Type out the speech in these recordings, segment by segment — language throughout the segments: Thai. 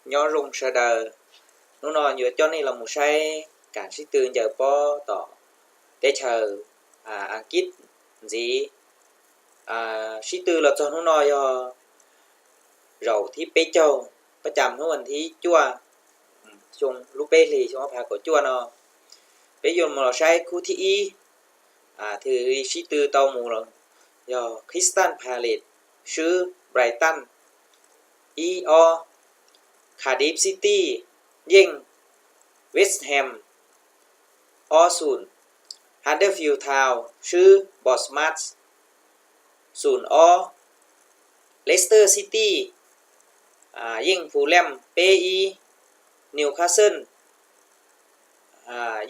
nhó rung sơ đờ nó nói vừa cho nên là một sai cả sĩ tư giờ po tỏ để chờ ăn kít gì sĩ tư là cho nó nói rầu thì bế châuประจำทุกวันที่จั่วช่วงลูกเป้ลีช่วงพาก็จั่วเนาะเป้ยนมาใช้คู่ที่ถือชีตือเตาหมูเลยคริสตันพาเลตชื่อไบรตันคาร์ดิฟซิตี้ยิงเวสต์แฮมศูนย์ฮัดเดอร์ฟิลด์ทาวน์ชื่อบอสมัตเลสเตอร์ซิตี้ยิงฟูลแลมเปนิวคาสเซิล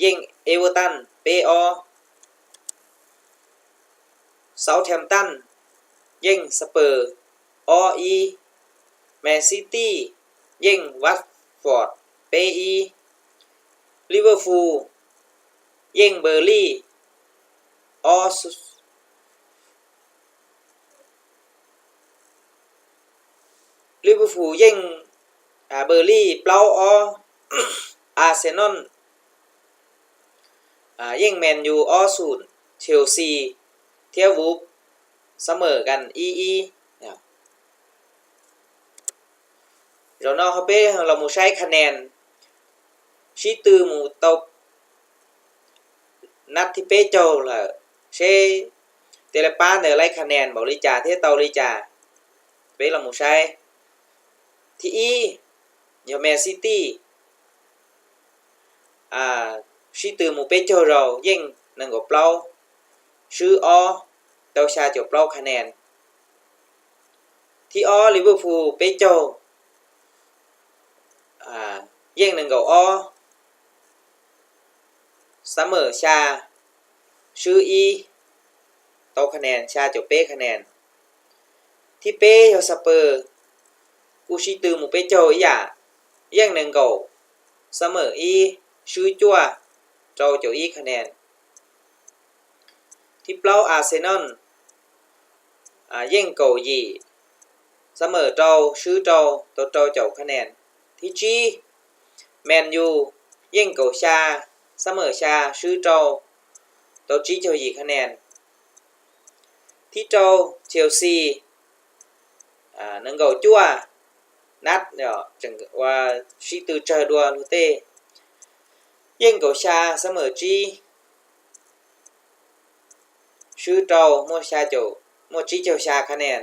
ยิงเอเวอร์ตันเปเซาท์แฮมป์ตันยิงสเปอร์แมนซิตี้ยิงวัตฟอร์ดเปลิเวอร์พูลยิงเบอร์ลี่ลิเวอร์พูลยิงเบอร์ลี่เปล่าอาร์เซนอลยิงแมนยูศูนย์เชลซีเทียวูฟเสมอกันเราเนาะเขาเป็นเราหมู่ใช้คะแนนชีตือหมู่ตบนัดที่เป้โจlà sẽเตลปาเนอไล่คะแนนบอกลิจ่าเทเตาลิจ่าเป้เราหมู่ใช้ที่อยู่แมนซิตี้ชีตือหมู่เป้โจเรายิ่งนั่งกับเราชื่อเตาชาจบเราคะแนนที่ลิเวอร์พูลเป้โจยิ่งนั่งกับเสมอชาชื่อเตาคะแนนชาจบเป้คะแนนที่เป้ยสเปอร์กูชีตือหมู่เป้โจยิ่งนั่งกับเสมอชื่อจั่วโจจบคะแนนที่เปล่าอาร์เซนอลยิ่งเก่าเสมอโจชื่อโจตัวโจจบคะแนนที่แมนยูยิ่งเก่าชาเสมอชาชื่อโจตัวจีโจคะแนนที่โจเชลซีนั่งเก่าจั่วนัดเดี๋ยวจังว่าชีตือเจอดัวลูเต้ยิ่งเก่าชาเสมอจีชื่อโจมัวชาโจมัวจีโจชาคะแนน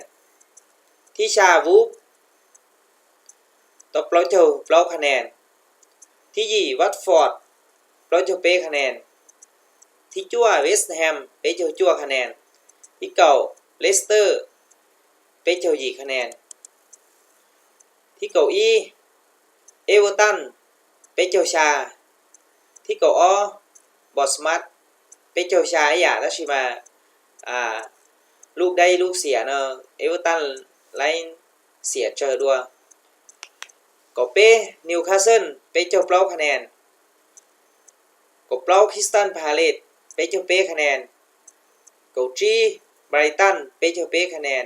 ที่ชาวูฟตัวปลอยโจปลอยคะแนนที่วัตฟอร์ดปลอยโจเป้คะแนนที่จั่วเวสต์แฮมเป้โจจั่วคะแนนที่เก่าเลสเตอร์เป้โจคะแนนที่เก่าเอเวอร์ตันเป้โจชาที่เก่าบอสมัตเป้โจชาแล้วใช่ไหมลูกได้ลูกเสียเนอะเอเวอร์ตันไล่เสียเจอด้วยก็เป้นิวคาสเซิลเป้โจเปล่าคะแนนก็เปล่าคริสตันพาเลตเป้โจเป้คะแนนก็จีไบรตันเป้โจเป้คะแนน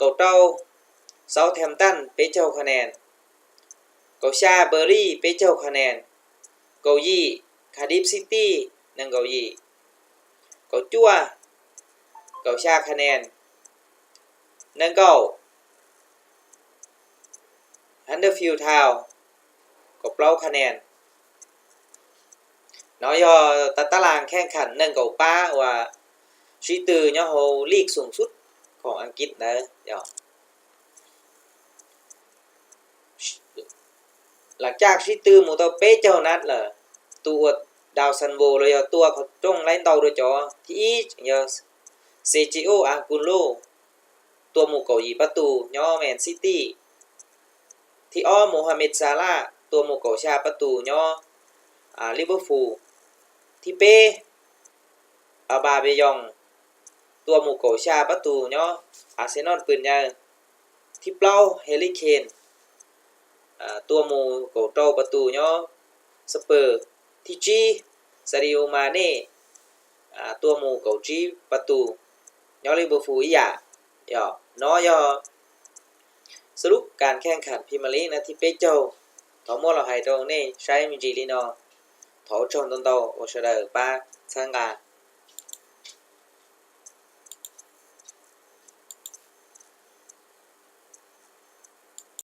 ก็เต้าเซาท์แฮมป์ตันเป้โจคะแนนก็ชาเบอร์รี่เป้โจคะแนนก็คาร์ดิฟซิตี้นั่งก็ก็จั่วก็ชาคะแนนนั่งก็ฮันเดอร์ฟิลด์ทาวน์ก็เปล่าคะแนนน้อยตารางแข่งขันนั่งก็ป้าว่าชีตือเนาะโฮลีกสูงสุดของอังกฤษนะหลังจากชีตือหมู่ตัวเป้เจ้านัดเหรอตัวดาวซันโวเลยตัวเขาจ้องไล่เตาโดยจอที่เซจิโออากุโลตัวหมู่เกาหลีประตูย่อแมนซิตี้ที่โมฮัมเหม็ดซาลาตัวหมู่เกาชาประตูย่อลิเวอร์พูลที่เป้บาเบยองตัวหมู่เกาชาประตูย่ออาร์เซนอลปืนใหญ่ที่เปล่าเฮลิเคนตัวหมู่เกาโตประตูย่อสเปอร์ที่ซาดิโอมาเน่ตัวหมู่เกาจีประตูย่อลิเวอร์พูลน้อย สรุปการแข่งขันพรีเมียร์ลีกนะที่เป๊ะเจ้าถอมัวเราให้ตรงนี่ใช้มิจิลีนอถอชนตนโตโอเชเดอร์ป้าสังกา